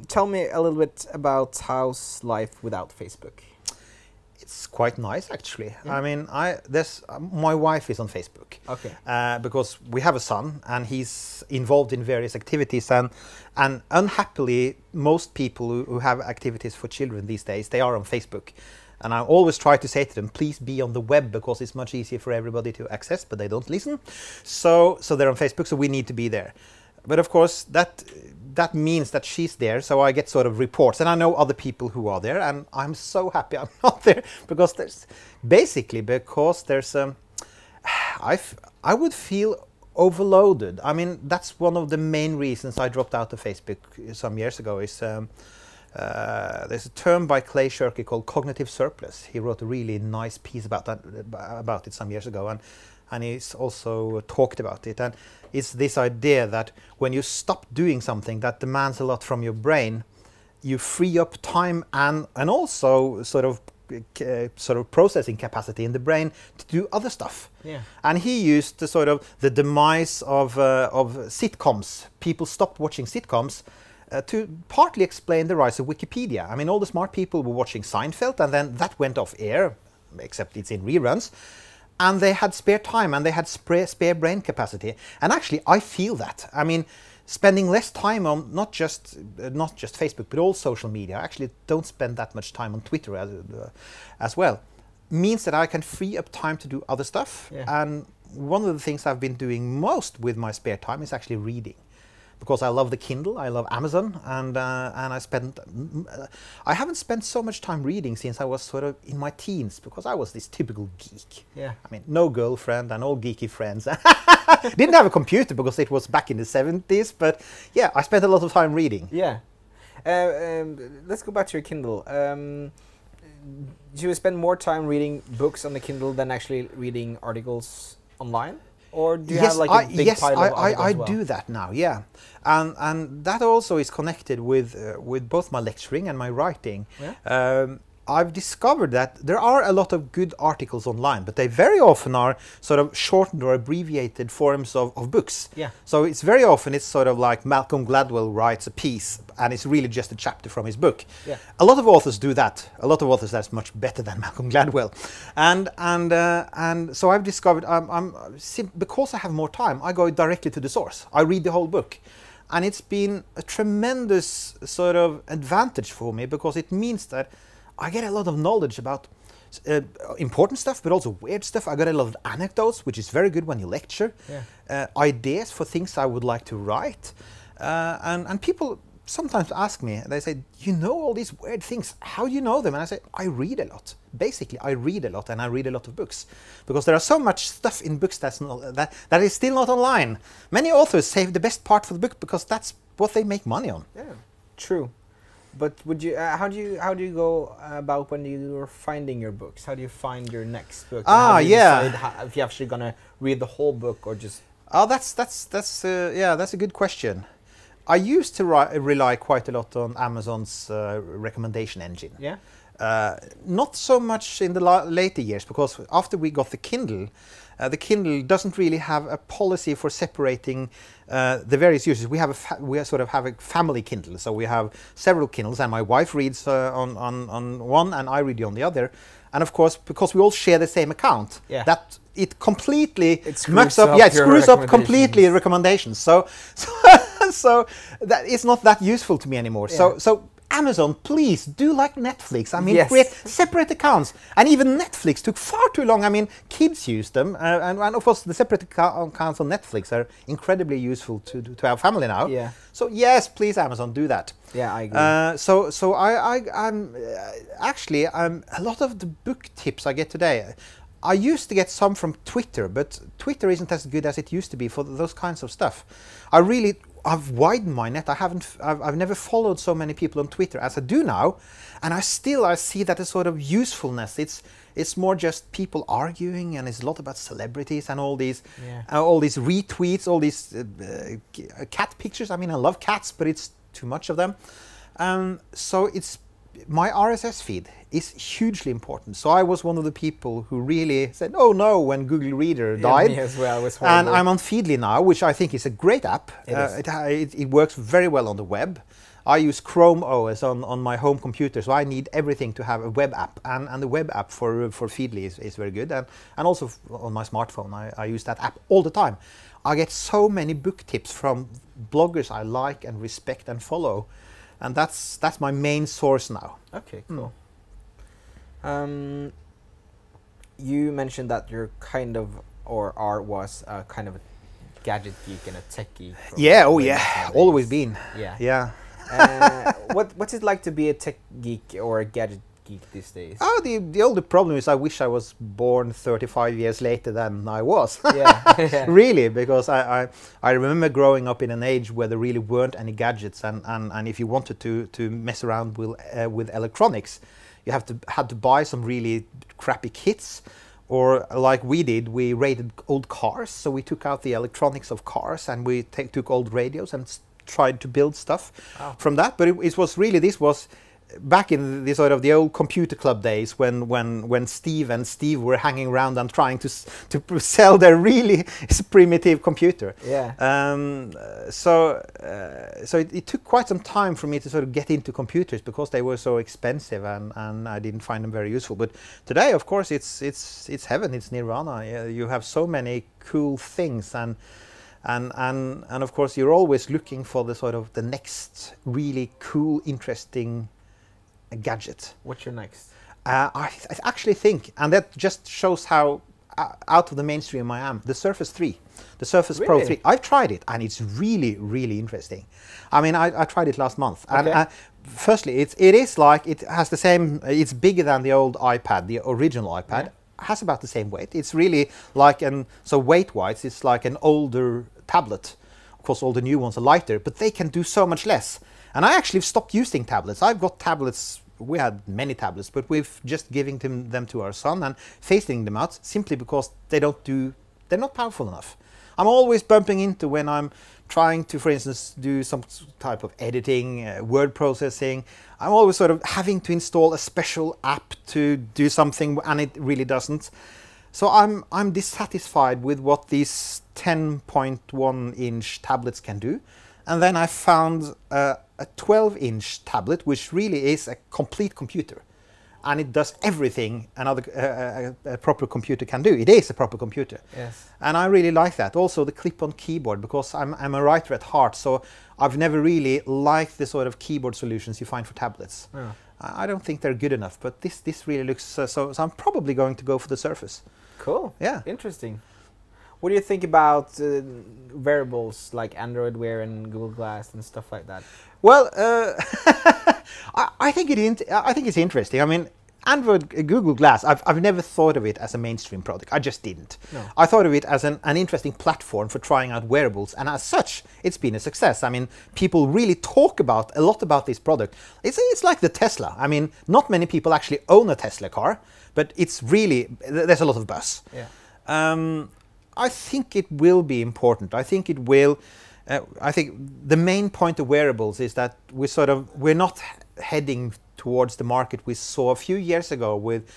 Tell me a little bit about how's life without Facebook. It's quite nice, actually. Yeah. I mean, my wife is on Facebook. Okay. Because we have a son, and he's involved in various activities, and unhappily, most people who have activities for children these days, they are on Facebook. And I always try to say to them, please be on the web, because it's much easier for everybody to access, but they don't listen. So they're on Facebook, so we need to be there. But of course, that means that she's there, so I get sort of reports, and I know other people who are there, and I'm so happy I'm not there, because I would feel overloaded. I mean, that's one of the main reasons I dropped out of Facebook some years ago. Is there's a term by Clay Shirky called cognitive surplus. He wrote a really nice piece about it some years ago, and he's also talked about it. And it's this idea that when you stop doing something that demands a lot from your brain, you free up time and also sort of processing capacity in the brain to do other stuff. Yeah. And he used the demise of sitcoms. People stopped watching sitcoms to partly explain the rise of Wikipedia. I mean, all the smart people were watching Seinfeld, and then that went off air, except it's in reruns. And they had spare time, and they had spare brain capacity. And actually, I feel that. I mean, spending less time on not just Facebook, but all social media. I actually don't spend that much time on Twitter as well. Means that I can free up time to do other stuff. Yeah. And one of the things I've been doing most with my spare time is actually reading. Because I love the Kindle, I love Amazon, and I haven't spent so much time reading since I was sort of in my teens, because I was this typical geek. Yeah. I mean, no girlfriend and all geeky friends. Didn't have a computer because it was back in the 70s, but yeah, I spent a lot of time reading. Yeah. Let's go back to your Kindle. Do you spend more time reading books on the Kindle than actually reading articles online? Or do you have like a big pile of articles I as well? do that now, yeah. And that also is connected with both my lecturing and my writing. Yeah. I've discovered that there are a lot of good articles online, but they very often are sort of shortened or abbreviated forms of books. Yeah. So it's very often it's sort of like Malcolm Gladwell writes a piece and it's really just a chapter from his book. Yeah. A lot of authors do that. A lot of authors that's much better than Malcolm Gladwell. And so I've discovered because I have more time, I go directly to the source. I read the whole book. And it's been a tremendous sort of advantage for me, because it means that I get a lot of knowledge about important stuff, but also weird stuff. I got a lot of anecdotes, which is very good when you lecture. Yeah. Ideas for things I would like to write. And people sometimes ask me, they say, you know all these weird things, how do you know them? And I say, I read a lot. Basically, I read a lot, and I read a lot of books. Because there are so much stuff in books that is still not online. Many authors save the best part for the book because that's what they make money on. Yeah, true. But would you? How do you go about when you're finding your books? How do you find your next book? Ah, yeah. Decide if you're actually gonna read the whole book or just? Oh, that's a good question. I used to rely quite a lot on Amazon's recommendation engine. Yeah. Not so much in the later years, because after we got the Kindle doesn't really have a policy for separating the various users. We sort of have a family Kindle, so we have several Kindles, and my wife reads on one, and I read on the other. And of course, because we all share the same account, yeah. that it completely screws up. Yeah, it screws up completely recommendations. So that it's not that useful to me anymore. Yeah. So Amazon, please do like Netflix. I mean, yes. Create separate accounts. And even Netflix took far too long. I mean, kids use them. And of course, the separate accounts on Netflix are incredibly useful to our family now. Yeah. So yes, please, Amazon, do that. Yeah, I agree. So I'm actually a lot of the book tips I get today, I used to get some from Twitter, but Twitter isn't as good as it used to be for those kinds of stuff. I've widened my net. I've never followed so many people on Twitter as I do now, and I see that as sort of usefulness. It's more just people arguing, and it's a lot about celebrities and all these retweets, all these cat pictures. I mean, I love cats, but it's too much of them. So it's my RSS feed is hugely important. So I was one of the people who really said, "Oh no," when Google Reader died. Me as well. It was horrible. And I'm on Feedly now, which I think is a great app. It works very well on the web. I use Chrome OS on my home computer, so I need everything to have a web app, and the web app for Feedly is very good, and also on my smartphone I use that app all the time. I get so many book tips from bloggers I like and respect and follow, and that's my main source now. Okay, cool. You mentioned that you're kind of, was kind of a gadget geek and a tech geek. Yeah, oh yeah, always been. Yeah. Yeah. What's it like to be a tech geek or a gadget geek these days? Oh, the only problem is I wish I was born 35 years later than I was. Yeah. Really, because I remember growing up in an age where there really weren't any gadgets, and if you wanted to mess around with electronics, you had to buy some really crappy kits, or like we did, we raided old cars, so we took out the electronics of cars and we took old radios and tried to build stuff from that. But it was really, this was back in the sort of the old computer club days when Steve and Steve were hanging around and trying to sell their really primitive computer. Yeah. So it took quite some time for me to sort of get into computers because they were so expensive and I didn't find them very useful. But today, of course, it's heaven, it's nirvana. You have so many cool things and of course you're always looking for the sort of the next really cool, interesting gadget. What's your next? I actually think, and that just shows how out of the mainstream I am, the Surface 3, the Surface Pro 3. I've tried it and it's really, really interesting. I mean, I tried it last month. Okay. And firstly, it is like, it has the same, it's bigger than the old iPad, the original iPad. Yeah. Has about the same weight. It's really like so weight-wise, it's like an older tablet. Of course, all the new ones are lighter, but they can do so much less. And I actually stopped using tablets. I've got tablets, we had many tablets, but we've just giving them to our son and phasing them out simply because they're not powerful enough. I'm always bumping into when I'm trying to, for instance, do some type of editing, word processing. I'm always sort of having to install a special app to do something, and it really doesn't. So I'm dissatisfied with what these 10.1-inch tablets can do. And then I found a 12-inch tablet, which really is a complete computer. And it does everything a proper computer can do. It is a proper computer. Yes. And I really like that. Also the clip-on keyboard, because I'm a writer at heart, so I've never really liked the sort of keyboard solutions you find for tablets. Yeah. I don't think they're good enough, but this really looks... so I'm probably going to go for the Surface. Cool. Yeah. Interesting. What do you think about wearables like Android Wear and Google Glass and stuff like that? Well, I think it's interesting. I mean, Android Google Glass, I've never thought of it as a mainstream product. I just didn't. No. I thought of it as an interesting platform for trying out wearables, and as such, it's been a success. I mean, people really talk a lot about this product. It's like the Tesla. I mean, not many people actually own a Tesla car, but it's really, there's a lot of buzz. Yeah. I think it will be important. I think it will. I think the main point of wearables is that we're not heading towards the market we saw a few years ago with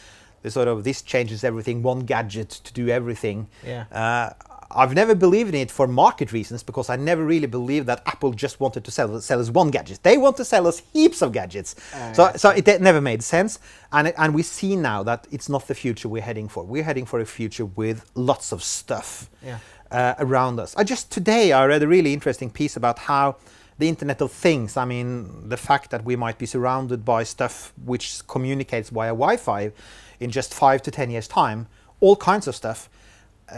the sort of this changes everything, one gadget to do everything. Yeah. I've never believed in it for market reasons, because I never really believed that Apple just wanted to sell us one gadget. They want to sell us heaps of gadgets. So it never made sense. And we see now that it's not the future we're heading for. We're heading for a future with lots of stuff around us. Today I read a really interesting piece about how the Internet of Things, I mean, the fact that we might be surrounded by stuff which communicates via Wi-Fi in just 5 to 10 years' time, all kinds of stuff,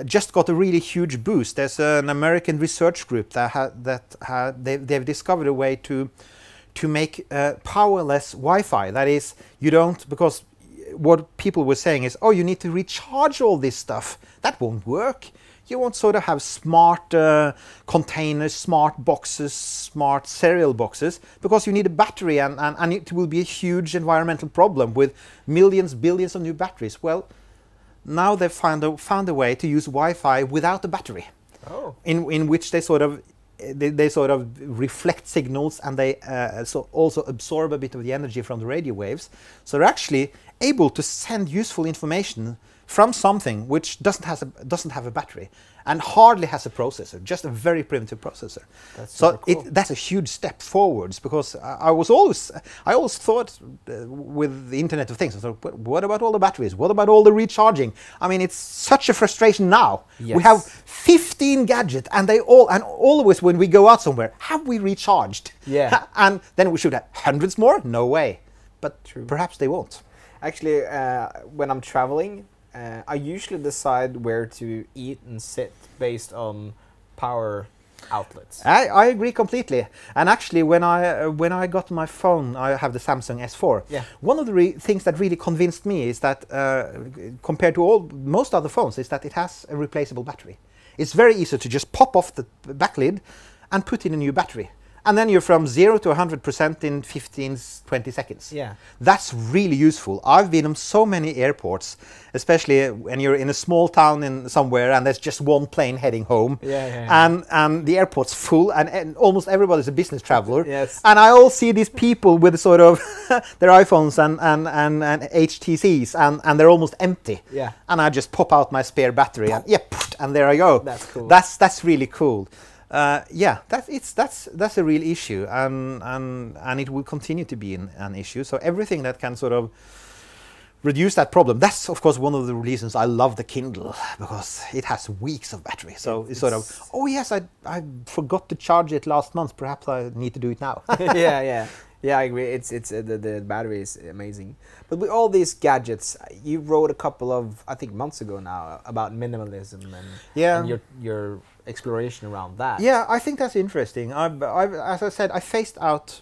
just got a really huge boost. There's an American research group they've discovered a way to make powerless Wi-Fi. That is, you don't, because what people were saying is, oh, you need to recharge all this stuff. That won't work. You won't sort of have smart containers, smart boxes, smart cereal boxes, because you need a battery, and it will be a huge environmental problem with millions, billions of new batteries. Well, now they've found a way to use Wi-Fi without a battery. Oh. In which they sort of reflect signals, and they also absorb a bit of the energy from the radio waves. So they're actually able to send useful information from something which doesn't have a battery and hardly has a processor, just a very primitive processor. That's so super cool. that's a huge step forwards, because I always thought with the Internet of Things, I thought, what about all the batteries? What about all the recharging? I mean, it's such a frustration now. Yes. We have 15 gadgets, and always when we go out somewhere, have we recharged? Yeah. And then we should have hundreds more? No way. But True. perhaps they won't. Actually, when I'm traveling, I usually decide where to eat and sit based on power outlets. I agree completely. And actually, when I got my phone, I have the Samsung S4. Yeah. One of the things that really convinced me is that compared to most other phones, is that it has a replaceable battery. It's very easy to just pop off the back lid and put in a new battery. And then you're from 0 to 100% in 15, 20 seconds. Yeah. That's really useful. I've been on so many airports, especially when you're in a small town in somewhere and there's just one plane heading home. And the airport's full, and almost everybody's a business traveler. Yes. And I all see these people with sort of their iPhones and HTCs, and they're almost empty. Yeah. And I just pop out my spare battery and there I go. That's cool. That's really cool. That's a real issue, and it will continue to be an issue. So everything that can sort of reduce that problem. That's of course one of the reasons I love the Kindle, because it has weeks of battery. So it's sort of, oh yes, I forgot to charge it last month. Perhaps I need to do it now. Yeah, I agree. It's the battery is amazing. But with all these gadgets, you wrote a couple of, I think, months ago now about minimalism and your exploration around that. Yeah, I think that's interesting. As I said, I phased out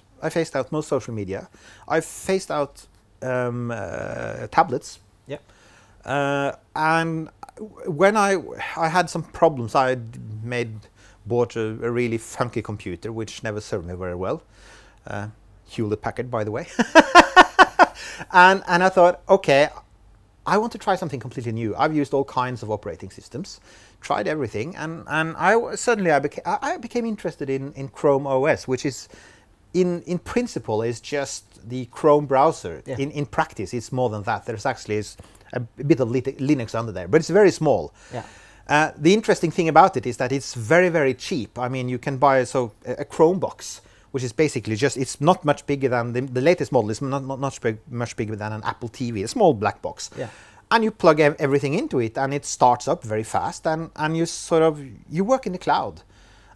most social media. I phased out tablets. Yeah. And when I had some problems, I bought a really funky computer which never served me very well. Hewlett-Packard, by the way. and I thought, okay, I want to try something completely new. I've used all kinds of operating systems, tried everything, and I became interested in Chrome OS, which is in principle is just the Chrome browser. Yeah. In practice, it's more than that. There's actually a bit of Linux under there, but it's very small. Yeah. The interesting thing about it is that it's very, very cheap. I mean, you can buy a Chrome box, which is basically just, it's not much bigger than the latest model is not much bigger than an Apple TV, a small black box. Yeah. And you plug everything into it, and it starts up very fast, and you work in the cloud.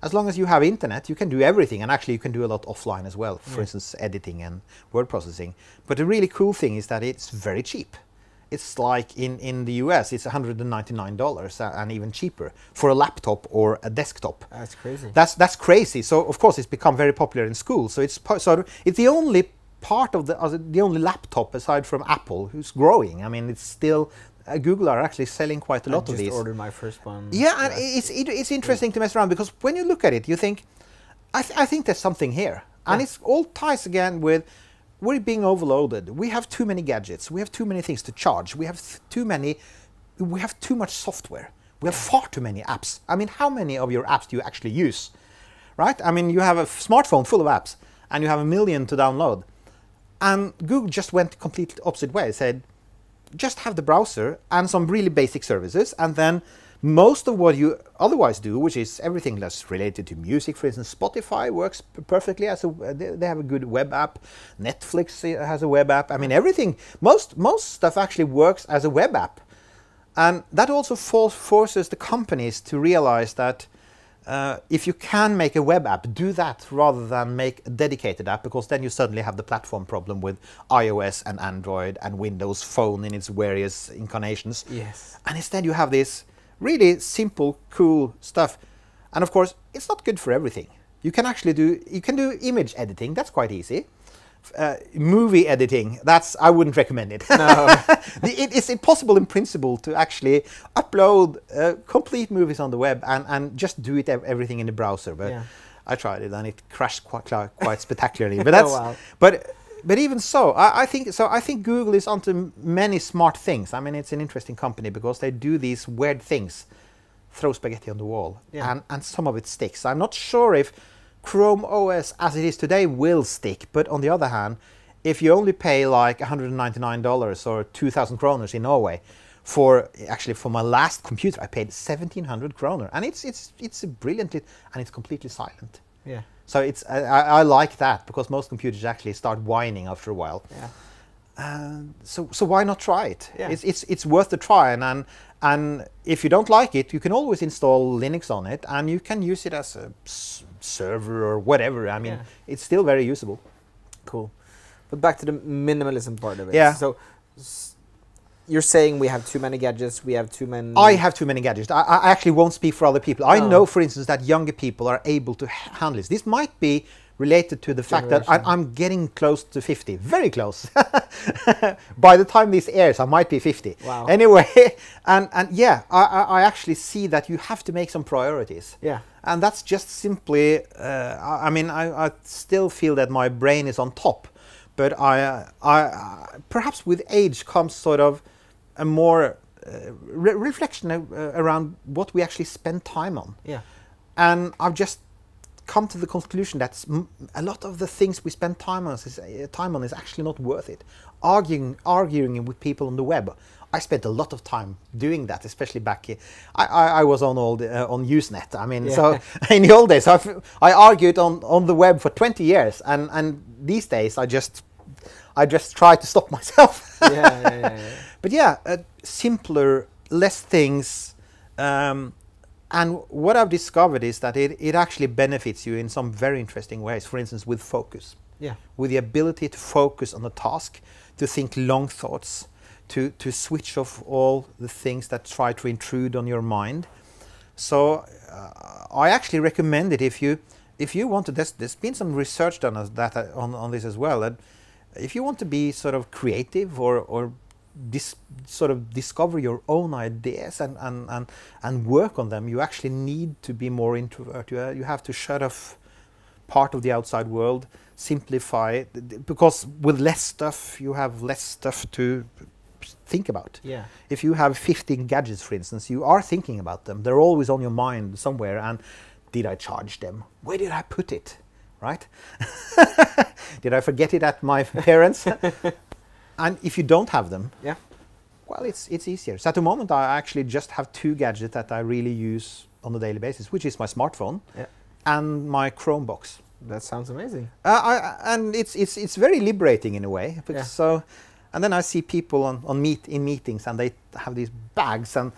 As long as you have internet, you can do everything, and actually you can do a lot offline as well, for instance, editing and word processing. But the really cool thing is that it's very cheap. It's like in the US, it's $199 and even cheaper for a laptop or a desktop. That's crazy. That's crazy. So of course it's become very popular in school. So it's the only part of the only laptop aside from Apple who's growing. I mean, it's still Google are actually selling quite a lot of these. I just ordered my first one. Yeah, and it's interesting to mess around, because when you look at it, you think, I think there's something here, and it's all ties again with. We're being overloaded. We have too many gadgets. We have too many things to charge. We have too much software. We have far too many apps. I mean, how many of your apps do you actually use? Right? I mean, you have a smartphone full of apps, and you have 1 million to download. And Google just went the complete opposite way. It said, just have the browser and some really basic services, and then most of what you otherwise do, which is everything that's related to music, for instance, Spotify works perfectly as they have a good web app. Netflix has a web app. I mean, everything, most stuff actually works as a web app. And that also forces the companies to realize that if you can make a web app, do that rather than make a dedicated app, because then you suddenly have the platform problem with iOS and Android and Windows Phone in its various incarnations. Yes. And instead you have this really simple, cool stuff. And of course, it's not good for everything. You can actually do image editing. That's quite easy. Movie editing, I wouldn't recommend it. No. It's impossible in principle to actually upload complete movies on the web and just do everything in the browser. But I tried it and it crashed quite spectacularly. But that's But even so, I think Google is onto many smart things. I mean, it's an interesting company because they do these weird things, throw spaghetti on the wall, and some of it sticks. I'm not sure if Chrome OS as it is today will stick, but on the other hand, if you only pay like $199 or 2,000 kroners in Norway For my last computer, I paid 1,700 kroner, and it's brilliantly, and it's completely silent. Yeah. So I like that, because most computers actually start whining after a while. Yeah. So why not try it? Yeah. It's worth the try, and if you don't like it, you can always install Linux on it, and you can use it as a server or whatever. I mean, it's still very usable. Cool. But back to the minimalism part of it. Yeah. So you're saying we have too many gadgets, we have too many... I have too many gadgets. I actually won't speak for other people. I know, for instance, that younger people are able to handle this. This might be related to the fact that I'm getting close to 50. Very close. By the time this airs, I might be 50. Wow. Anyway, and yeah, I actually see that you have to make some priorities. Yeah. And that's just simply, I mean, I still feel that my brain is on top. But I perhaps with age comes sort of a more reflection around what we actually spend time on. Yeah. And I've just come to the conclusion that a lot of the things we spend time on is actually not worth it. Arguing with people on the web. I spent a lot of time doing that, especially back here. I was on on Usenet. I mean, so in the old days, I argued on the web for 20 years, and these days I just try to stop myself. Yeah. But yeah, simpler, less things, and what I've discovered is that it actually benefits you in some very interesting ways. For instance, with focus. Yeah. With the ability to focus on a task, to think long thoughts, to switch off all the things that try to intrude on your mind. So I actually recommend it if you want to. There's been some research done on this as well. And if you want to be sort of creative or sort of discover your own ideas and work on them, you actually need to be more introvert. You have to shut off part of the outside world, simplify, because with less stuff you have less stuff to think about. Yeah. If you have 15 gadgets, for instance, you are thinking about them. They're always on your mind somewhere. And did I charge them? Where did I put it? Right? Did I forget it at my parents'? And if you don't have them, well, it's easier. So at the moment, I actually just have 2 gadgets that I really use on a daily basis, which is my smartphone and my Chromebox. That sounds amazing. And it's very liberating in a way. So, and then I see people in meetings, and they have these bags, and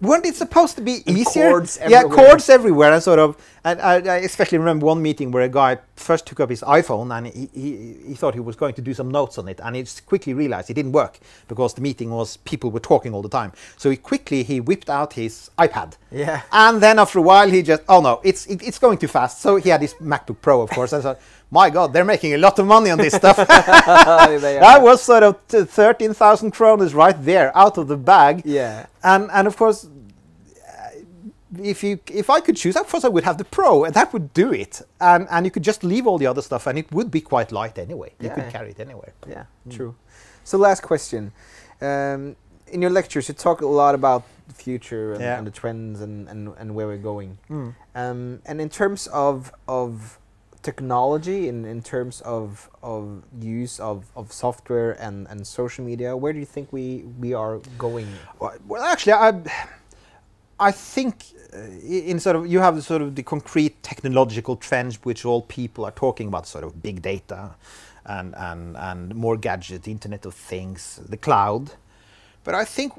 weren't it supposed to be easier? Cords everywhere. Yeah, cords everywhere, and sort of. And I especially remember one meeting where a guy first took up his iPhone, and he thought he was going to do some notes on it, and he quickly realized it didn't work because the meeting was people were talking all the time. So he whipped out his iPad. Yeah. And then after a while he just, oh no, it's going too fast. So he had his MacBook Pro, of course, and I thought, my God, they're making a lot of money on this stuff. That was sort of 13,000 kroners right there out of the bag. Yeah. And of course, if I could choose, of course I would have the Pro, and that would do it. And you could just leave all the other stuff, and it would be quite light anyway. You could carry it anywhere. Yeah, true. So last question. In your lectures, you talk a lot about the future and the trends and where we're going. And in terms of technology, in terms of use of software and social media, where do you think we are going? Well, actually, I think in sort of you have the sort of the concrete technological trends which all people are talking about, sort of big data and more gadgets, Internet of Things, the cloud. But I think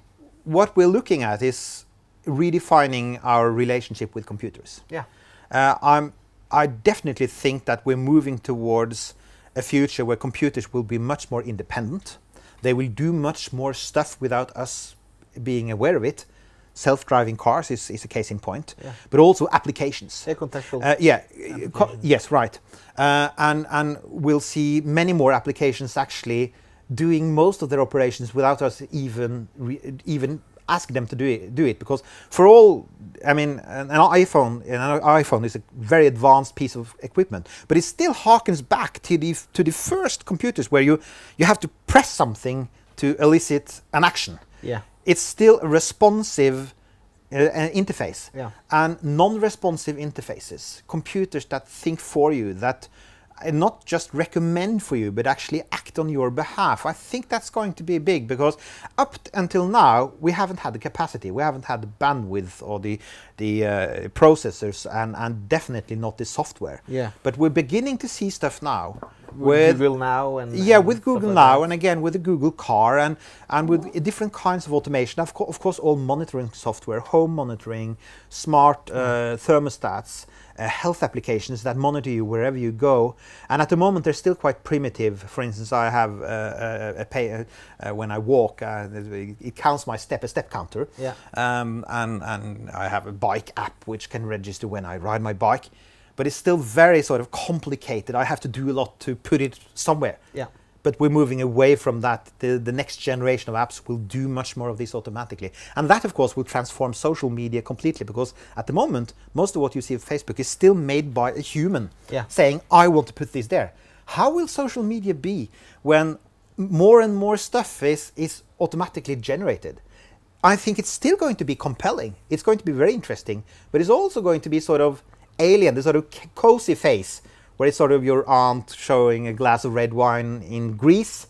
what we're looking at is redefining our relationship with computers. Yeah. I definitely think that we're moving towards a future where computers will be much more independent. They will do much more stuff without us being aware of it. Self-driving cars is a case in point, but also applications. Contextual. Yes, right. And we'll see many more applications actually doing most of their operations without us even ask them to do it, because for all, I mean, an iPhone is a very advanced piece of equipment, but it still harkens back to the first computers where you have to press something to elicit an action. Yeah. It's still a responsive interface. Yeah. And non-responsive interfaces, computers that think for you, that not just recommend for you, but actually act on your behalf. I think that's going to be big, because up until now we haven't had the capacity, we haven't had the bandwidth or the processors, and definitely not the software. Yeah. But we're beginning to see stuff now. With Google Now and with Google Now, and again with the Google Car, and with different kinds of automation. Of course, all monitoring software, home monitoring, smart thermostats, health applications that monitor you wherever you go. And at the moment, they're still quite primitive. For instance, I have when I walk, it counts my step, a step counter. Yeah. And I have a bike app which can register when I ride my bike. But it's still very sort of complicated. I have to do a lot to put it somewhere. Yeah. But we're moving away from that. The next generation of apps will do much more of this automatically. And that, of course, will transform social media completely, because at the moment, most of what you see on Facebook is still made by a human saying, I want to put this there. How will social media be when more and more stuff is automatically generated? I think it's still going to be compelling. It's going to be very interesting, but it's also going to be sort of alien, the sort of cozy face, where it's sort of your aunt showing a glass of red wine in Greece,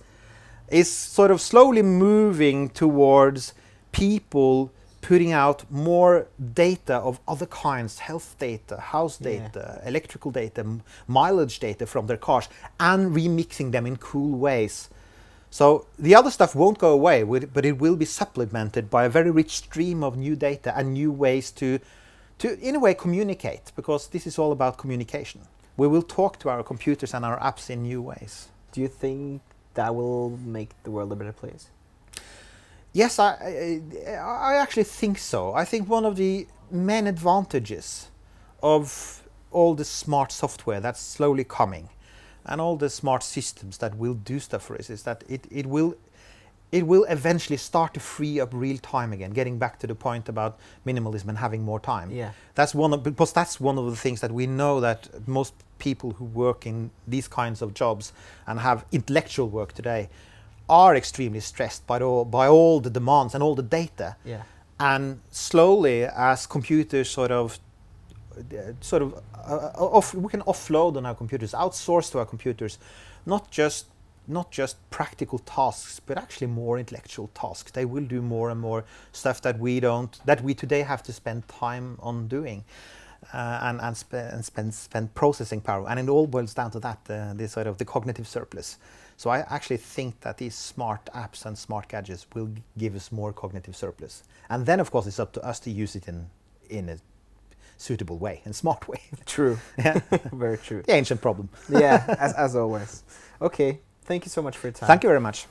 is sort of slowly moving towards people putting out more data of other kinds, health data, house data, electrical data, mileage data from their cars, and remixing them in cool ways. So the other stuff won't go away, but it will be supplemented by a very rich stream of new data and new ways to in a way communicate, because this is all about communication. We will talk to our computers and our apps in new ways. Do you think that will make the world a better place? Yes, I actually think so. I think one of the main advantages of all the smart software that's slowly coming, and all the smart systems that will do stuff for us, is that it will eventually start to free up real time again, getting back to the point about minimalism and having more time. Yeah. Because that's one of the things that we know, that most people who work in these kinds of jobs and have intellectual work today are extremely stressed by all the demands and all the data. Yeah. And slowly, as computers we can offload on our computers, outsource to our computers, not just practical tasks, but actually more intellectual tasks. They will do more and more stuff that we today have to spend time on doing, and spend processing power. And it all boils down to that, the cognitive surplus. So I actually think that these smart apps and smart gadgets will give us more cognitive surplus. And then, of course, it's up to us to use it in a suitable way, in a smart way. True. Yeah. Very true. The ancient problem. Yeah, as always. Okay. Thank you so much for your time. Thank you very much.